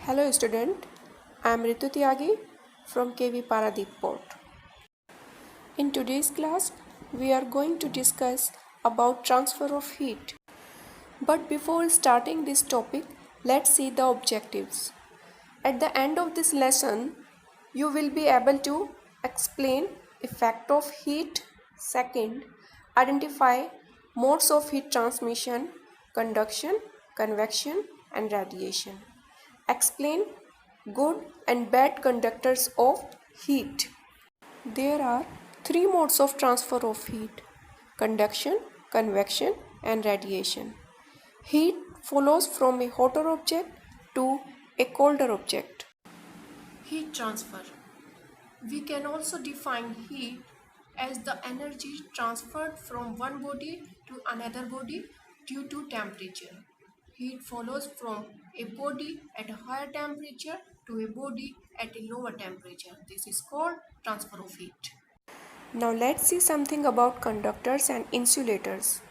Hello student, I am Ritu Tyagi from KV Paradeep Port. In today's class, we are going to discuss about transfer of heat. But before starting this topic, let's see the objectives. At the end of this lesson, you will be able to explain effect of heat, second, identify modes of heat transmission, conduction, convection and radiation. Explain good and bad conductors of heat. There are three modes of transfer of heat: conduction, convection and radiation. Heat follows from a hotter object to a colder object. Heat transfer. We can also define heat as the energy transferred from one body to another body due to temperature. Heat follows from a body at a higher temperature to a body at a lower temperature. This is called transfer of heat. Now let's see something about conductors and insulators.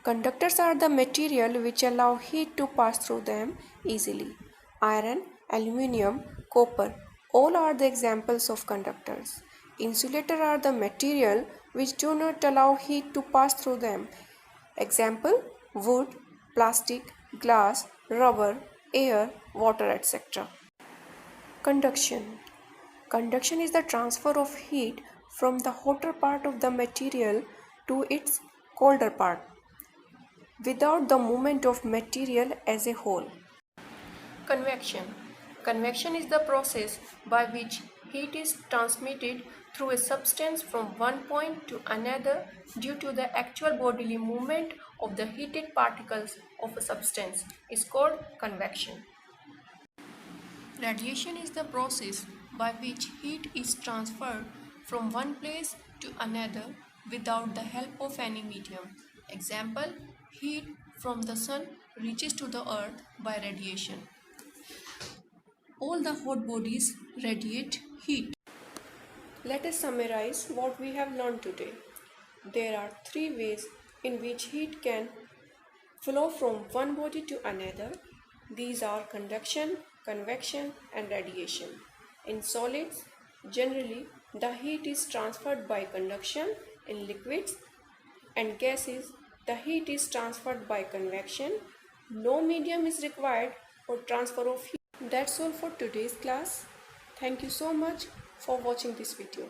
Conductors are the material which allow heat to pass through them easily. Iron, aluminium, copper, all are the examples of conductors. Insulators are the material which do not allow heat to pass through them. Example: wood, plastic, glass, rubber, air, water, etc. Conduction. Conduction is the transfer of heat from the hotter part of the material to its colder part, without the movement of material as a whole. Convection. Convection is the process by which heat is transmitted through a substance from one point to another due to the actual bodily movement of the heated particles of a substance is called convection. Radiation is the process by which heat is transferred from one place to another without the help of any medium. Example: heat from the sun reaches to the earth by radiation. All the hot bodies radiate heat. Let us summarize what we have learned today. There are three ways in which heat can flow from one body to another. These are conduction, convection and radiation. In solids, generally the heat is transferred by conduction. In liquids and gases, the heat is transferred by convection. No medium is required for transfer of heat. That's all for today's class. Thank you so much for watching this video.